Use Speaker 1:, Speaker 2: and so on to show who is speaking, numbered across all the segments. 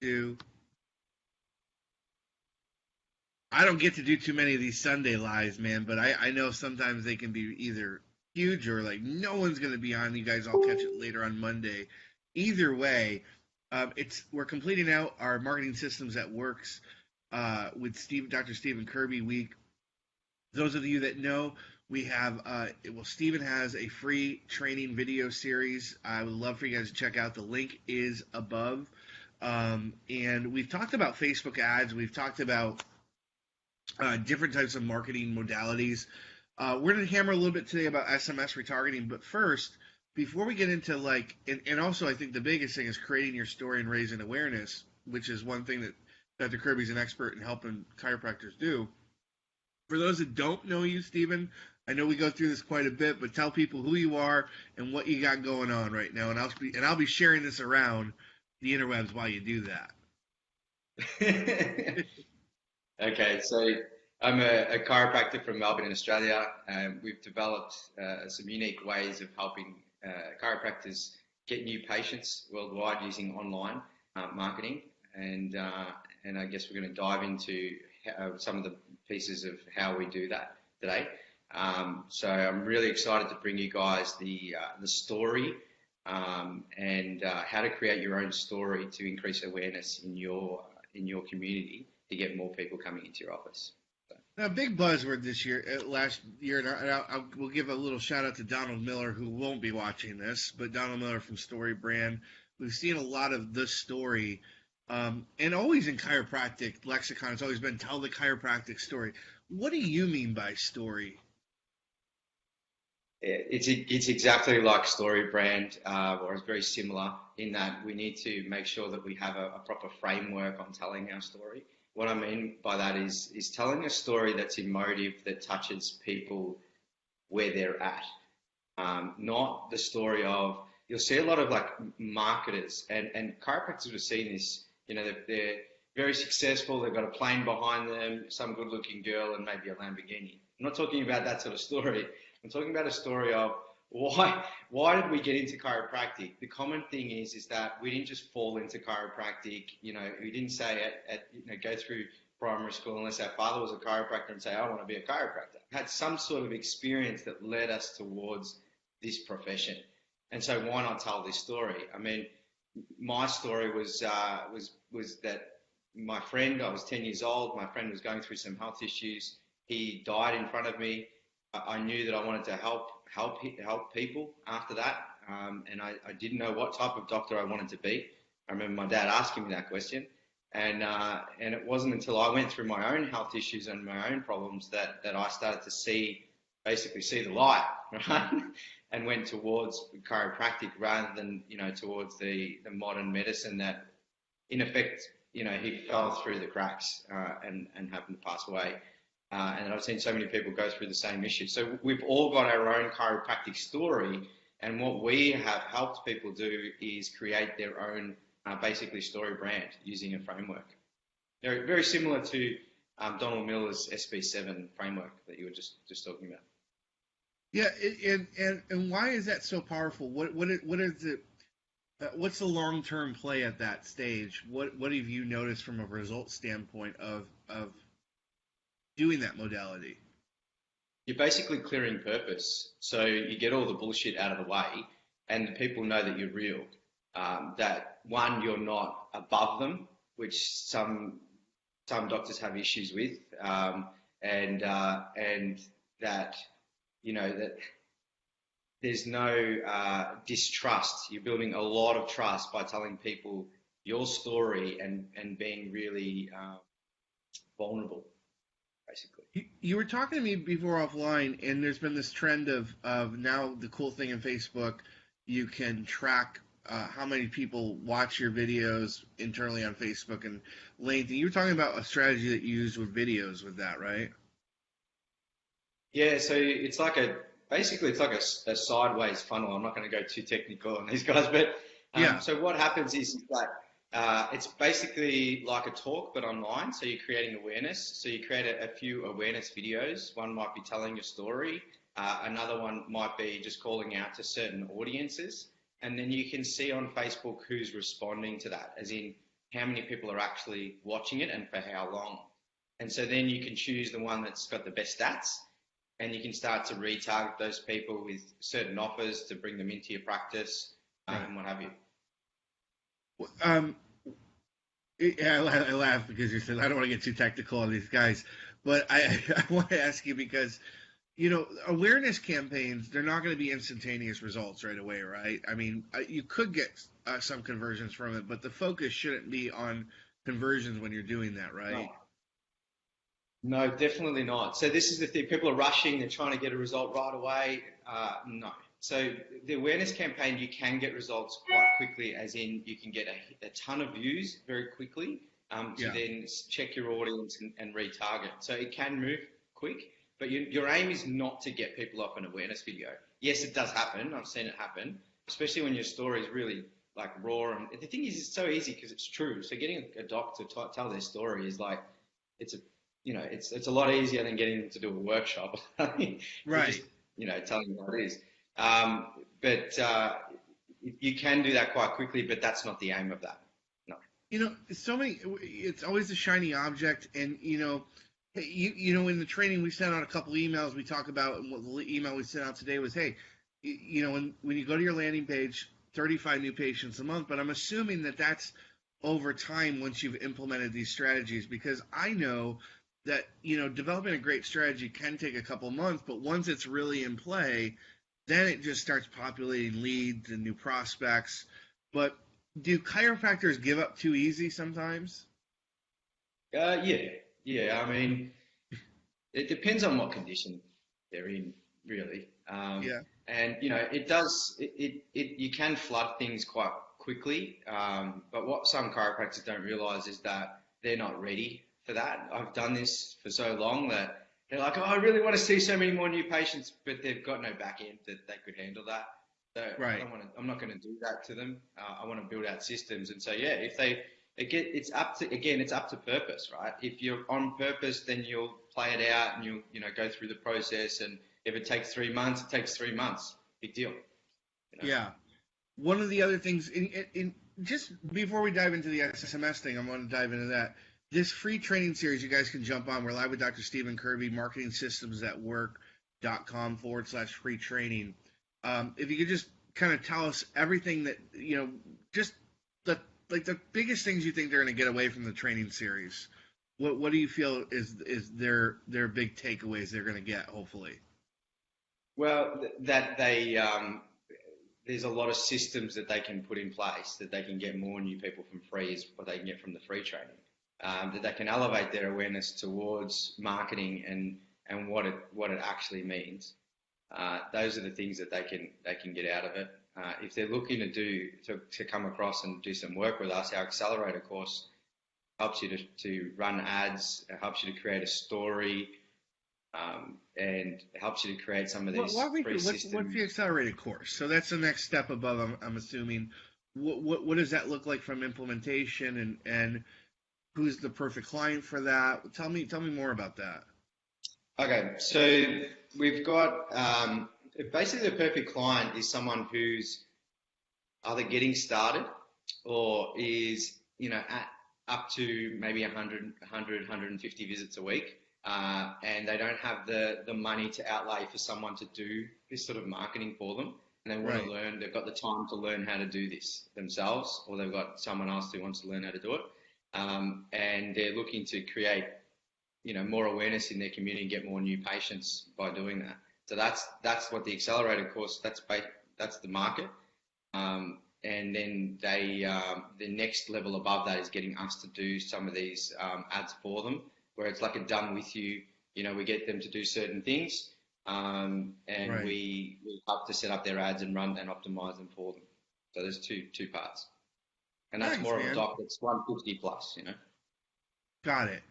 Speaker 1: do. I don't get to do too many of these Sunday lives, man, but I know sometimes they can be either huge or like no one's going to be on. You guys all catch it later on Monday. Either way, it's we're completing out our marketing systems that works with Dr. Stephen Kirby week. Those of you that know, we have Stephen has a free training video series. I would love for you guys to check out. The link is above. And we've talked about Facebook ads. We've talked about different types of marketing modalities. We're going to hammer a little bit today about SMS retargeting, but first, before we get into and also I think the biggest thing is creating your story and raising awareness, which is one thing that Dr. Kirby's an expert in helping chiropractors do. For those that don't know you, Stephen, I know we go through this quite a bit, but tell people who you are and what you got going on right now, and I'll be sharing this around the interwebs while you do that.
Speaker 2: Okay, so I'm a chiropractor from Melbourne in Australia. We've developed some unique ways of helping chiropractors get new patients worldwide using online marketing, and I guess we're going to dive into some of the pieces of how we do that today. So I'm really excited to bring you guys the story and how to create your own story to increase awareness in your community to get more people coming into your office. So.
Speaker 1: Now, big buzzword this year, last year, and we'll give a little shout out to Donald Miller, who won't be watching this, but Donald Miller from Story Brand. We've seen a lot of this story, and always in chiropractic lexicon, it's always been tell the chiropractic story. What do you mean by story?
Speaker 2: It's exactly like Story Brand, or it's very similar in that we need to make sure that we have a proper framework on telling our story. What I mean by that is telling a story that's emotive, that touches people where they're at. Not the story of, you'll see a lot of like marketers and chiropractors have seen this, they're very successful, they've got a plane behind them, some good looking girl and maybe a Lamborghini. I'm not talking about that sort of story. I'm talking about a story of why did we get into chiropractic? The common thing is that we didn't just fall into chiropractic. We didn't say go through primary school unless our father was a chiropractor and say, I want to be a chiropractor. Had some sort of experience that led us towards this profession. And so why not tell this story? I mean, my story was that my friend, I was 10 years old, my friend was going through some health issues. He died in front of me. I knew that I wanted to help people after that, and I didn't know what type of doctor I wanted to be. I remember my dad asking me that question, and it wasn't until I went through my own health issues and my own problems that I started to see the light, right? And went towards chiropractic rather than towards the modern medicine that, in effect, he fell through the cracks and happened to pass away. And I've seen so many people go through the same issue. So we've all got our own chiropractic story, and what we have helped people do is create their own, basically, story brand using a framework. They're very similar to Donald Miller's SB7 framework that you were just talking about.
Speaker 1: Yeah, and why is that so powerful? What is it? What's the long-term play at that stage? What have you noticed from a result standpoint of doing that modality?
Speaker 2: You're basically clearing purpose. So you get all the bullshit out of the way and the people know that you're real. That one, you're not above them, which some doctors have issues with. And that, that there's no distrust. You're building a lot of trust by telling people your story and being really vulnerable. Basically.
Speaker 1: You were talking to me before offline, and there's been this trend of now the cool thing in Facebook, you can track how many people watch your videos internally on Facebook and length. And you were talking about a strategy that you use with videos with that, right?
Speaker 2: Yeah, so it's like basically it's like a sideways funnel. I'm not going to go too technical on these guys, but
Speaker 1: yeah.
Speaker 2: So what happens is that it's basically like a talk, but online. So you're creating awareness. So you create a few awareness videos. One might be telling your story. Another one might be just calling out to certain audiences. And then you can see on Facebook who's responding to that. As in, how many people are actually watching it and for how long. And so then you can choose the one that's got the best stats, and you can start to retarget those people with certain offers to bring them into your practice,
Speaker 1: Right.
Speaker 2: and what have you.
Speaker 1: Um, I laugh because you said I don't want to get too technical on these guys, but I want to ask you because awareness campaigns, they're not going to be instantaneous results right away, right? I mean, you could get some conversions from it, but the focus shouldn't be on conversions when you're doing that, right?
Speaker 2: No, no, definitely not. So this is the thing. People are rushing. They're trying to get a result right away. No. So the awareness campaign, you can get results quite quickly, as in you can get a ton of views very quickly to
Speaker 1: Yeah.
Speaker 2: then check your audience and retarget. So it can move quick, but your aim is not to get people off an awareness video. Yes, it does happen. I've seen it happen, especially when your story is really like raw. And the thing is, it's so easy because it's true. So getting a doc to tell their story is like, it's a it's a lot easier than getting them to do a workshop to
Speaker 1: Right.
Speaker 2: just telling you how it is. But you can do that quite quickly, but that's not the aim of that. No.
Speaker 1: So many. It's always a shiny object, and hey, in the training we sent out a couple emails. We talk about, and what the email we sent out today was, hey, when you go to your landing page, 35 new patients a month. But I'm assuming that that's over time once you've implemented these strategies, because I know that developing a great strategy can take a couple months, but once it's really in play, then it just starts populating leads and new prospects. But do chiropractors give up too easy sometimes?
Speaker 2: Yeah, yeah. I mean, it depends on what condition they're in, really.
Speaker 1: Yeah.
Speaker 2: And it does. You can flood things quite quickly. But what some chiropractors don't realise is that they're not ready for that. I've done this for so long that they're like, oh, I really want to see so many more new patients, but they've got no back end that they could handle that. So I
Speaker 1: Right.
Speaker 2: don't want to. I'm not going to do that to them. I want to build out systems. And so yeah, if they it's up to, again, it's up to purpose, right? If you're on purpose, then you'll play it out and you'll go through the process. And if it takes 3 months, it takes 3 months. Big deal, you know.
Speaker 1: Yeah. One of the other things, in just before we dive into the SSMS thing, I want to dive into that. This free training series you guys can jump on. We're live with Dr. Stephen Kirby, marketingsystemsthatwork.com/, free training. If you could just kind of tell us everything that, just the like the biggest things you think they're going to get away from the training series. What do you feel is their big takeaways they're going to get, hopefully?
Speaker 2: Well, that they there's a lot of systems that they can put in place that they can get more new people from free is what they can get from the free training. That they can elevate their awareness towards marketing and what it actually means. Those are the things that they can get out of it. If they're looking to come across and do some work with us, our accelerator course helps you to run ads, it helps you to create a story, and it helps you to create some of these
Speaker 1: Walk me
Speaker 2: free
Speaker 1: through what's the
Speaker 2: systems.
Speaker 1: accelerated course? So that's the next step above. I'm assuming. What does that look like from implementation, and who's the perfect client for that? Tell me more about that.
Speaker 2: Okay, so we've got basically the perfect client is someone who's either getting started or is at up to maybe 150 visits a week, and they don't have the money to outlay for someone to do this sort of marketing for them, and they want to
Speaker 1: Right.
Speaker 2: learn. They've got the time to learn how to do this themselves, or they've got someone else who wants to learn how to do it, and they're looking to create more awareness in their community and get more new patients by doing that. So that's what the accelerated course. That's the market. And then the next level above that is getting us to do some of these ads for them, where it's like a done with you. We get them to do certain things, and
Speaker 1: Right.
Speaker 2: we help to set up their ads and run and optimize them for them. So there's two parts, and that's
Speaker 1: Nice,
Speaker 2: more of a
Speaker 1: man.
Speaker 2: doc that's 150 plus.
Speaker 1: Got it.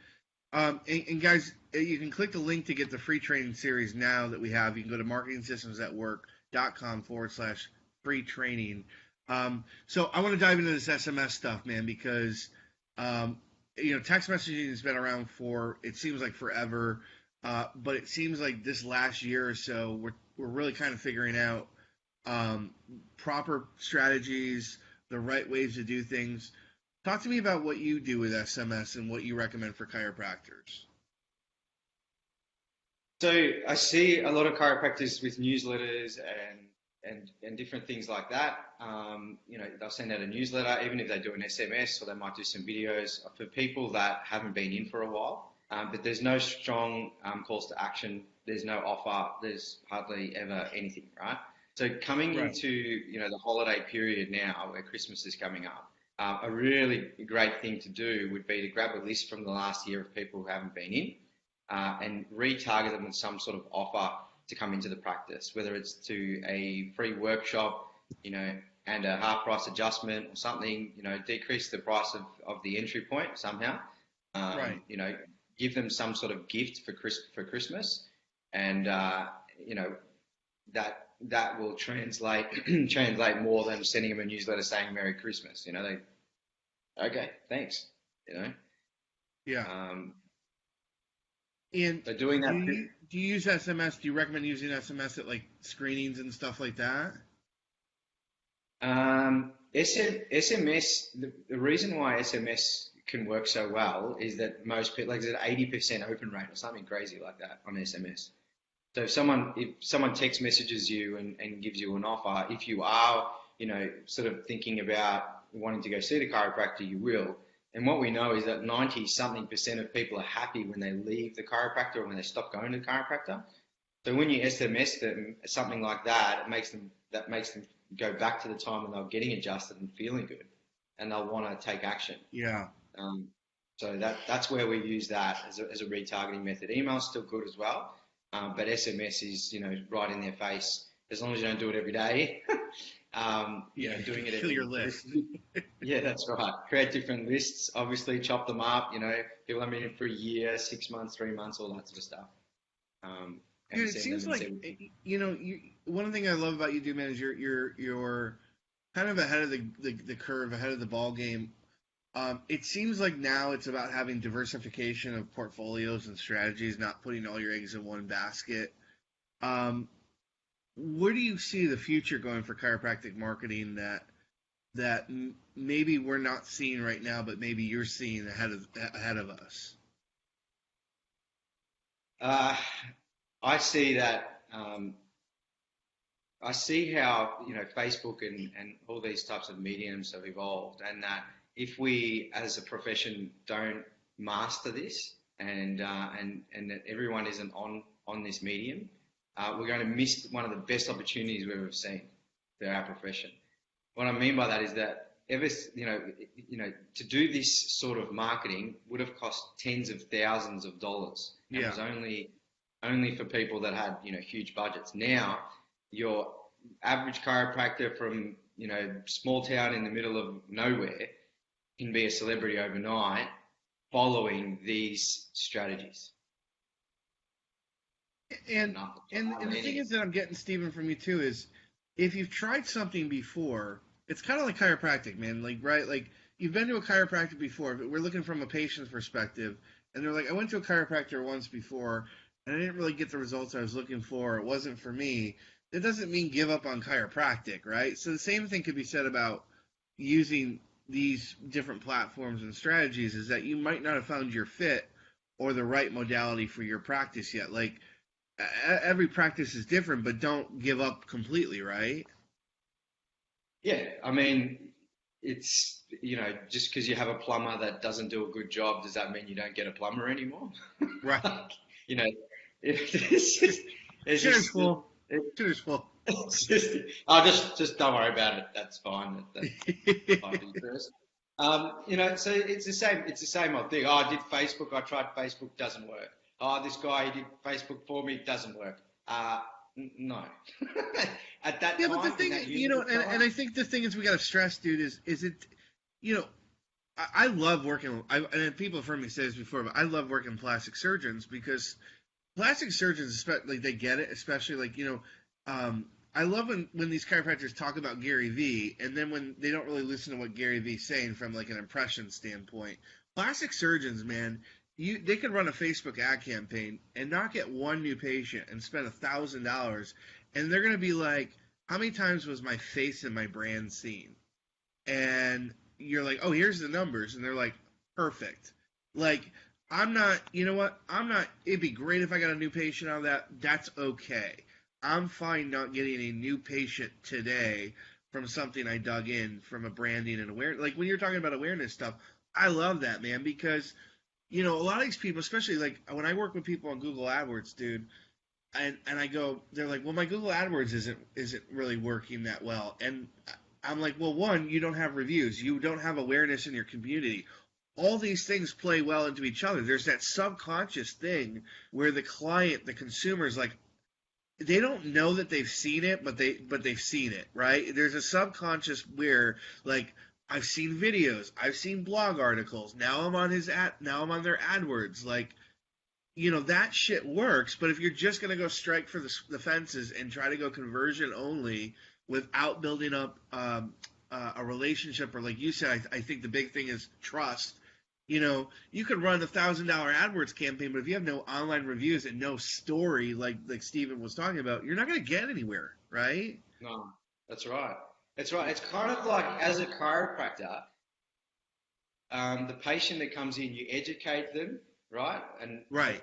Speaker 1: And guys, you can click the link to get the free training series now that we have. You can go to marketingsystemsthatwork.com/, free training. So I want to dive into this SMS stuff, man, because text messaging has been around for, it seems like, forever. But it seems like this last year or so, we're really kind of figuring out proper strategies, the right ways to do things. Talk to me about what you do with SMS and what you recommend for chiropractors.
Speaker 2: So I see a lot of chiropractors with newsletters and different things like that. They'll send out a newsletter, even if they do an SMS, or they might do some videos for people that haven't been in for a while. But there's no strong calls to action. There's no offer. There's hardly ever anything, right? So coming
Speaker 1: Right.
Speaker 2: into the holiday period now, where Christmas is coming up, a really great thing to do would be to grab a list from the last year of people who haven't been in, and retarget them with some sort of offer to come into the practice, whether it's to a free workshop, and a half price adjustment or something, decrease the price of the entry point somehow,
Speaker 1: Right.
Speaker 2: um, you know, give them some sort of gift for Christmas, and that will translate translate more than sending them a newsletter saying Merry Christmas. Okay, thanks. You know,
Speaker 1: Yeah.
Speaker 2: um,
Speaker 1: And
Speaker 2: so doing
Speaker 1: do
Speaker 2: that.
Speaker 1: you use SMS? Do you recommend using SMS at like screenings and stuff like that?
Speaker 2: SMS, the reason why SMS can work so well is that most people, like there's an 80% open rate or something crazy like that on SMS. So if someone text messages you and gives you an offer, if you are, sort of thinking about wanting to go see the chiropractor, you will. And what we know is that 90 something percent of people are happy when they leave the chiropractor or when they stop going to the chiropractor. So when you SMS them something like that, that makes them go back to the time when they were getting adjusted and feeling good, and they'll want to take action.
Speaker 1: Yeah.
Speaker 2: Um, so that's where we use that as a retargeting method. Email's still good as well, but SMS is right in their face as long as you don't do it every day.
Speaker 1: Yeah.
Speaker 2: Doing it
Speaker 1: Kill your
Speaker 2: every
Speaker 1: list.
Speaker 2: yeah, that's right. Create different lists. Obviously, chop them up. People have been in for a year, 6 months, 3 months, all that sort of stuff. And
Speaker 1: Dude, it
Speaker 2: send them
Speaker 1: seems
Speaker 2: and
Speaker 1: like
Speaker 2: see.
Speaker 1: one thing I love about you, dude, man, is you're kind of ahead of the curve, ahead of the ball game. It seems like now it's about having diversification of portfolios and strategies, not putting all your eggs in one basket. Um, where do you see the future going for chiropractic marketing that maybe we're not seeing right now, but maybe you're seeing ahead of us?
Speaker 2: Uh, I see that. I see how Facebook and all these types of mediums have evolved, and that if we as a profession don't master this, and that everyone isn't on this medium, we're going to miss one of the best opportunities we've ever seen for our profession. What I mean by that is that to do this sort of marketing would have cost tens of thousands of dollars, and
Speaker 1: Yeah.
Speaker 2: was only for people that had huge budgets. Now, your average chiropractor from small town in the middle of nowhere can be a celebrity overnight following these strategies.
Speaker 1: And
Speaker 2: Nothing.
Speaker 1: and the thing
Speaker 2: Any.
Speaker 1: is that I'm getting, Stephen, from you too, is if you've tried something before, it's kind of like chiropractic, man. Like, right, like you've been to a chiropractor before, but we're looking from a patient's perspective, and they're like, I went to a chiropractor once before, and I didn't really get the results I was looking for. It wasn't for me. That doesn't mean give up on chiropractic, right? So the same thing could be said about using these different platforms and strategies, is that you might not have found your fit or the right modality for your practice yet. Like every practice is different, but don't give up completely, right?
Speaker 2: Yeah, I mean, it's just because you have a plumber that doesn't do a good job, does that mean you don't get a plumber anymore?
Speaker 1: Right.
Speaker 2: Like, you know, it's just, it's
Speaker 1: Shitter's
Speaker 2: just,
Speaker 1: full.
Speaker 2: it,
Speaker 1: Shitter's full.
Speaker 2: it's just, oh, just don't worry about it. That's fine. That might be first. So it's the same. It's the same old thing. Oh, I did Facebook. I tried Facebook. Doesn't work. Oh, this guy he did Facebook for me. Doesn't work. No. At that
Speaker 1: Yeah, but the
Speaker 2: time, in
Speaker 1: thing,
Speaker 2: that unit of
Speaker 1: and
Speaker 2: time.
Speaker 1: I think the thing is we got to stress, dude, is it, you know, I love working. And people have heard me say this before, but I love working with plastic surgeons because plastic surgeons, especially, they get it. Especially like I love when these chiropractors talk about Gary Vee, and then when they don't really listen to what Gary Vee's saying from like an impression standpoint. Plastic surgeons, man, they could run a Facebook ad campaign and not get one new patient and spend $1,000, and they're gonna be like, how many times was my face and my brand seen? And you're like, oh, here's the numbers, and they're like, perfect. Like, I'm not, you know what? I'm not. It'd be great if I got a new patient out of that. That's okay. I'm fine not getting a new patient today from something I dug in from a branding and awareness. Like when you're talking about awareness stuff, I love that, man, because a lot of these people, especially like when I work with people on Google AdWords, dude, and I go, they're like, well, my Google AdWords isn't really working that well, and I'm like, well, one, you don't have reviews, you don't have awareness in your community. All these things play well into each other. There's that subconscious thing where the client, the consumer, is like, they don't know that they've seen it, but they've seen it, right? There's a subconscious where like I've seen videos, I've seen blog articles. Now I'm on their AdWords. Like that shit works. But if you're just gonna go strike for the fences and try to go conversion only without building up a relationship, or like you said, I think the big thing is trust. You could run $1,000 AdWords campaign, but if you have no online reviews and no story, like Steven was talking about, you're not going to get anywhere, right?
Speaker 2: No, that's right. That's right. It's kind of like as a chiropractor, the patient that comes in, you educate them, right? And
Speaker 1: Right.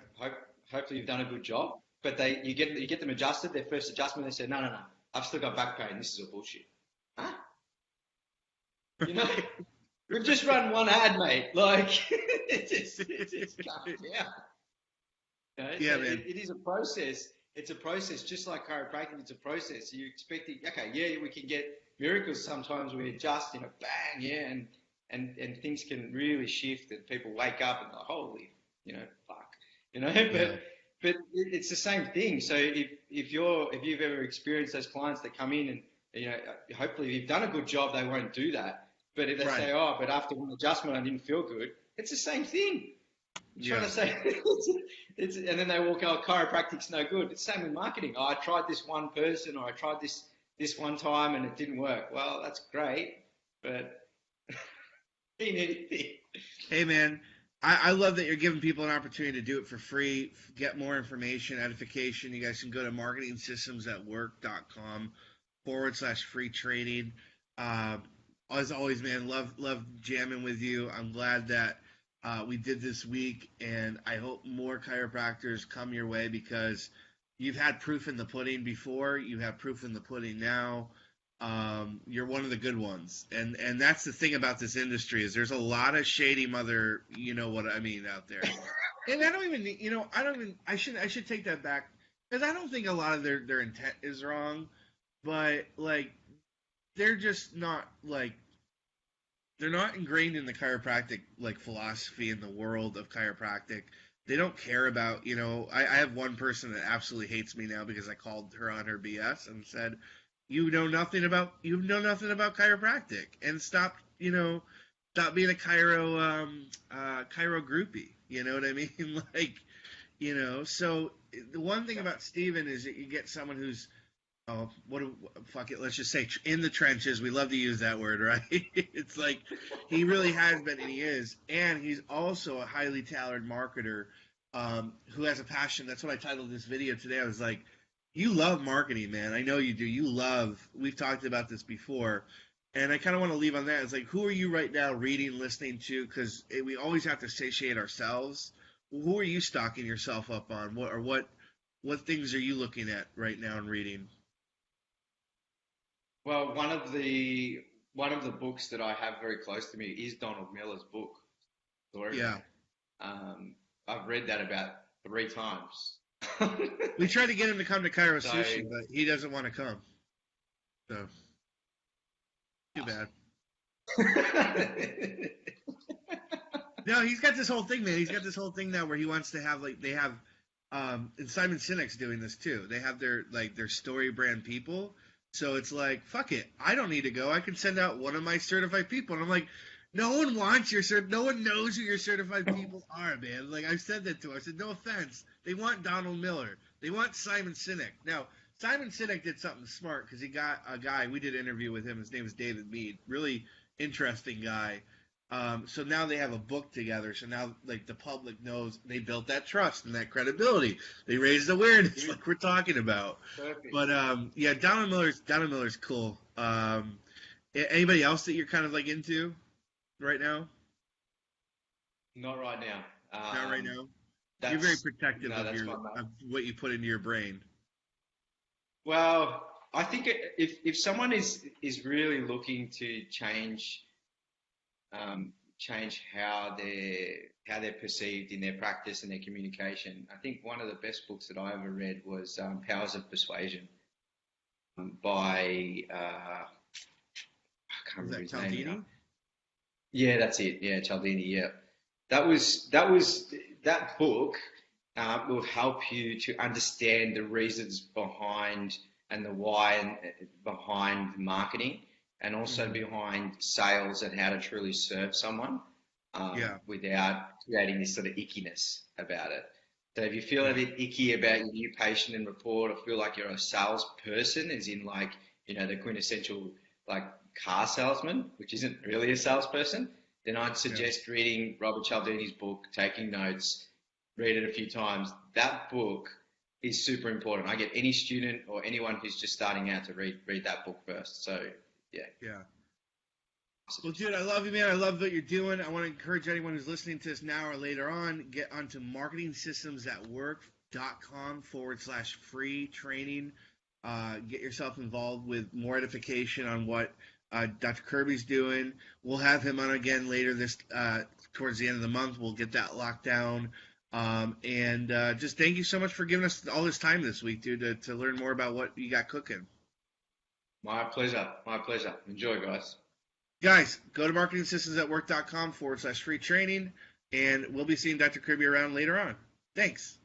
Speaker 2: hopefully you've done a good job. But you get them adjusted. Their first adjustment, they say, no, no, no, I've still got back pain. This is all bullshit. Huh? You know, we've just run one ad, mate. Like, it's calm down.
Speaker 1: Yeah,
Speaker 2: So
Speaker 1: man.
Speaker 2: it is a process. It's a process, just like chiropractic. It's a process. You're expecting, okay, yeah, we can get miracles sometimes. We adjust, bang, yeah, and things can really shift, and people wake up and go, holy, fuck,
Speaker 1: Yeah.
Speaker 2: But it's the same thing. So if you've ever experienced those clients that come in and hopefully if you've done a good job, they won't do that. But if they
Speaker 1: Right.
Speaker 2: say, oh, but after one adjustment, I didn't feel good, it's the same thing. I'm trying
Speaker 1: Yeah.
Speaker 2: to say, and then they walk out, chiropractic's no good. It's the same with marketing. Oh, I tried this one person, or I tried this one time and it didn't work. Well, that's great, but in anything.
Speaker 1: Hey, man. I love that you're giving people an opportunity to do it for free, get more information, edification. You guys can go to marketingsystemsatwork.com/free training. Uh, as always, man, love jamming with you. I'm glad that we did this week, and I hope more chiropractors come your way because you've had proof in the pudding before. You have proof in the pudding now. You're one of the good ones, and that's the thing about this industry is there's a lot of shady mother, you know what I mean, out there. And I don't even, I don't even, I should take that back because I don't think a lot of their intent is wrong, but like they're just not like they're not ingrained in the chiropractic like philosophy in the world of chiropractic. They don't care about, I have one person that absolutely hates me now because I called her on her BS and said, you know nothing about chiropractic and stop being a Chiro groupie. You know what I mean? Like, so the one thing about Steven is that you get someone who's fuck it, let's just say in the trenches. We love to use that word, right? It's like he really has been, and he is, and he's also a highly talented marketer who has a passion. That's what I titled this video today. I was like, you love marketing, man. I know you do. We've talked about this before, and I kind of want to leave on that. It's like, who are you right now reading, listening to? Because we always have to satiate ourselves. Who are you stocking yourself up on? What things are you looking at right now and reading?
Speaker 2: Well, one of the books that I have very close to me is Donald Miller's book, Story
Speaker 1: Yeah.
Speaker 2: Brand. I've read that about 3 times.
Speaker 1: We tried to get him to come to
Speaker 2: So,
Speaker 1: Chirosushi, but he doesn't want to come. So, too bad. No, he's got this whole thing, man. He's got this whole thing now where he wants to have like they have, and Simon Sinek's doing this too. They have their story brand people. So it's like, fuck it, I don't need to go. I can send out one of my certified people, and I'm like, no one wants your cert. No one knows who your certified people are, man. Like I said that to him. I said, no offense, they want Donald Miller. They want Simon Sinek. Now, Simon Sinek did something smart because he got a guy. We did an interview with him. His name is David Mead. Really interesting guy. So now they have a book together. So now, like the public knows they built that trust and that credibility. They raised awareness, like we're talking about.
Speaker 2: perfect.
Speaker 1: But yeah, Donald Miller's cool. Anybody else that you're kind of like into? right now?
Speaker 2: Not right now.
Speaker 1: Not right now. You're very
Speaker 2: That's
Speaker 1: protective
Speaker 2: no,
Speaker 1: of
Speaker 2: that's
Speaker 1: your
Speaker 2: my mate.
Speaker 1: of what you put into your brain.
Speaker 2: Well, I think if someone is really looking to change how they're perceived in their practice and their communication, I think one of the best books that I ever read was Powers of Persuasion by I can't
Speaker 1: Was
Speaker 2: remember
Speaker 1: that
Speaker 2: his name now.
Speaker 1: Cialdini?
Speaker 2: Yeah, that's it. Yeah, Cialdini. Yeah, that was that book will help you to understand the reasons behind and the why behind marketing, and also
Speaker 1: Hmm.
Speaker 2: behind sales and how to truly serve someone
Speaker 1: Yeah,
Speaker 2: without creating this sort of ickiness about it. So if you feel a
Speaker 1: yeah,
Speaker 2: bit icky about your new patient and report, or feel like you're a salesperson, as in like, the quintessential like car salesman, which isn't really a salesperson, then I'd
Speaker 1: yeah.
Speaker 2: suggest reading Robert Cialdini's book, taking notes, read it a few times. That book is super important. I get any student or anyone who's just starting out to read that book first. So yeah,
Speaker 1: Yeah.
Speaker 2: I
Speaker 1: Well,
Speaker 2: suggest
Speaker 1: dude,
Speaker 2: that.
Speaker 1: I love you, man. I love what you're doing. I want to encourage anyone who's listening to this now or later on, get onto marketingsystemsthatwork.com/free training. Get yourself involved with more edification on what Dr. Kirby's doing. We'll have him on again later this towards the end of the month. We'll get that locked down. And just thank you so much for giving us all this time this week, dude, to learn more about what you got cooking.
Speaker 2: My pleasure. My pleasure. Enjoy, guys.
Speaker 1: Guys, go to marketingsystemsatwork.com/free training, and we'll be seeing Dr. Kirby around later on. Thanks.